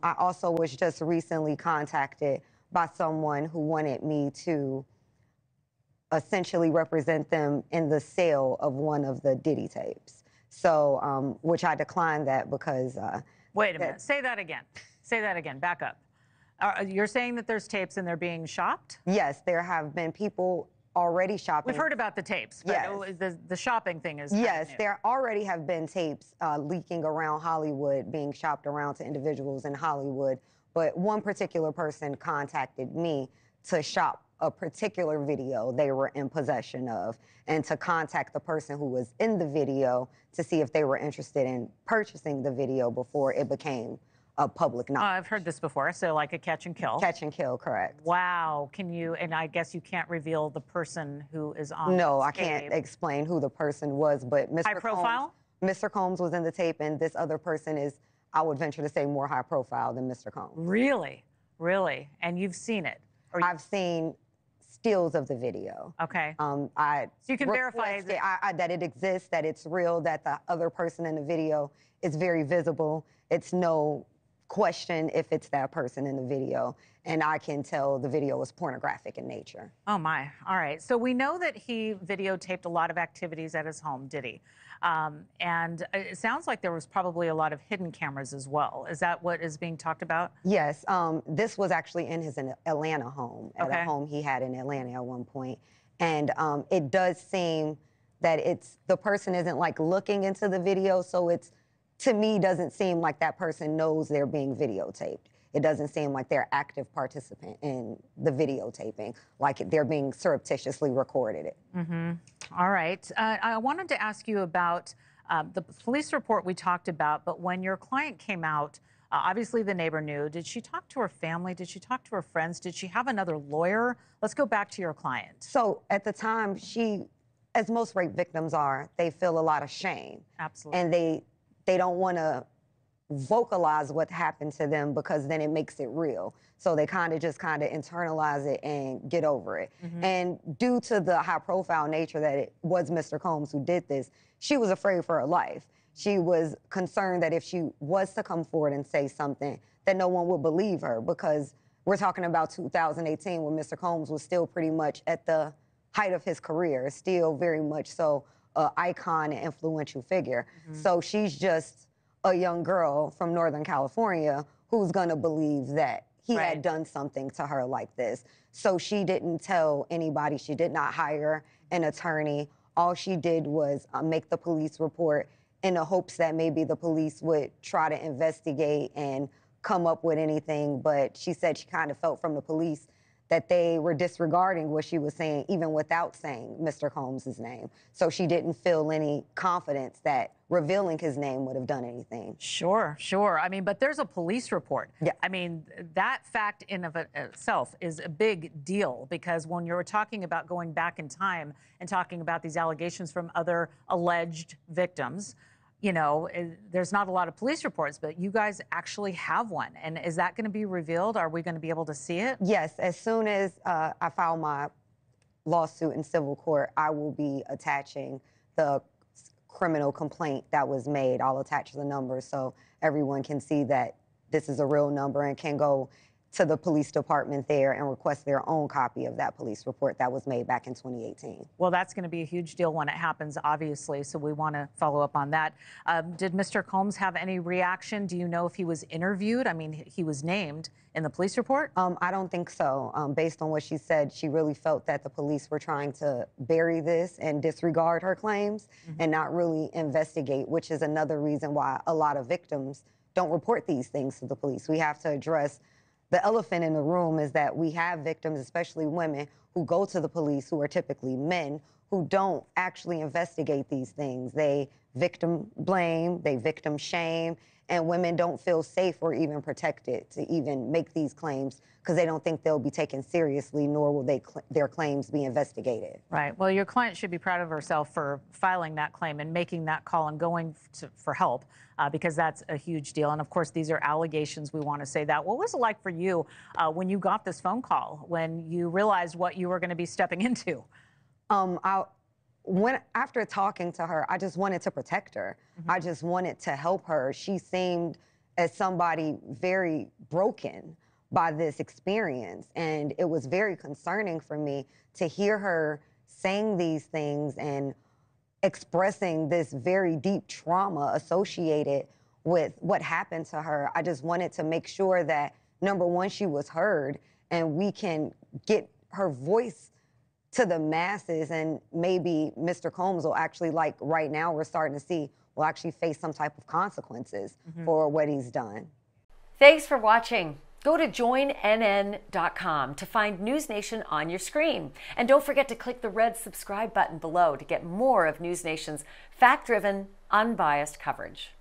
I also was just recently contacted by someone who wanted me to essentially represent them in the sale of one of the Diddy tapes. So, which I declined that because... Wait a minute. Say that again. Say that again. Back up. You're saying that there's tapes and they're being shopped? Yes, there have been people already shopping. We've heard about the tapes, but yes. The shopping thing is yes, new. There already have been tapes leaking around Hollywood, being shopped around to individuals in Hollywood. But one particular person contacted me to shop a particular video they were in possession of, and to contact the person who was in the video to see if they were interested in purchasing the video before it became a public knowledge. I've heard this before, so like a catch and kill. Catch and kill, correct. Wow. Can you, and I guess you can't reveal the person who is on No, this I can't explain who the person was, but Mr. High profile? Mr. Combs was in the tape, and this other person is, I would venture to say, more high profile than Mr. Combs. Really? Really? And you've seen it? I've seen stills of the video. Okay. So you can verify that it exists, that it's real, that the other person in the video is very visible. It's no question if it's that person in the video, and I can tell the video was pornographic in nature. Oh my. All right. So we know that he videotaped a lot of activities at his home, did he? And it sounds like there was probably a lot of hidden cameras as well. Is that what is being talked about? Yes. This was actually in his Atlanta home, at a home he had in Atlanta at one point. And it does seem that the person isn't like looking into the video, so it's, to me, doesn't seem like that person knows they're being videotaped. It doesn't seem like they're active participant in the videotaping, like they're being surreptitiously recorded it. Mm-hmm. All right. I wanted to ask you about the police report we talked about, but when your client came out, obviously the neighbor knew. Did she talk to her family? Did she talk to her friends? Did she have another lawyer? Let's go back to your client. So at the time, she, as most rape victims are, they feel a lot of shame. Absolutely. And they don't want to vocalize what happened to them because then it makes it real. So they kind of internalize it and get over it. Mm-hmm. And due to the high profile nature that it was Mr. Combs who did this, she was afraid for her life. She was concerned that if she was to come forward and say something, that no one would believe her, because we're talking about 2018 when Mr. Combs was still pretty much at the height of his career, still very much so an icon and influential figure. Mm-hmm. So she's just a young girl from Northern California who's gonna believe that he had done something to her like this. So she didn't tell anybody. She did not hire an attorney. All she did was make the police report in the hopes that maybe the police would try to investigate and come up with anything. But she said she kind of felt from the police that they were disregarding what she was saying, even without saying Mr. Combs' name. So she didn't feel any confidence that revealing his name would have done anything. Sure, sure. I mean, but there's a police report. Yeah. I mean, that fact in of itself is a big deal, because when you're talking about going back in time and talking about these allegations from other alleged victims, you know, there's not a lot of police reports, but you guys actually have one. And is that going to be revealed? Are we going to be able to see it? Yes. As soon as I file my lawsuit in civil court, I will be attaching the criminal complaint that was made. I'll attach the number so everyone can see that this is a real number and can go to the police department there and request their own copy of that police report that was made back in 2018. Well, that's going to be a huge deal when it happens, obviously, so we want to follow up on that. Did Mr. Combs have any reaction? Do you know if he was interviewed? I mean, he was named in the police report? I don't think so. Based on what she said, she really felt that the police were trying to bury this and disregard her claims and not really investigate, which is another reason why a lot of victims don't report these things to the police. We have to address the elephant in the room is that we have victims, especially women, who go to the police, who are typically men, who don't actually investigate these things. They victim blame, they victim shame, and women don't feel safe or even protected to even make these claims because they don't think they'll be taken seriously, nor will their claims be investigated. Right. Well, your client should be proud of herself for filing that claim and making that call and going for help, because that's a huge deal. And of course, these are allegations. We want to say that. What was it like for you when you got this phone call, when you realized what you were going to be stepping into? After talking to her, I just wanted to protect her. I just wanted to help her. She seemed as somebody very broken by this experience. And it was very concerning for me to hear her saying these things and expressing this very deep trauma associated with what happened to her. I just wanted to make sure that, number one, she was heard and we can get her voice to the masses, and maybe Mr. Combs will actually, like right now we're starting to see, will actually face some type of consequences for what he's done. Thanks for watching. Go to joinnn.com to find NewsNation on your screen. And don't forget to click the red subscribe button below to get more of NewsNation's fact-driven, unbiased coverage.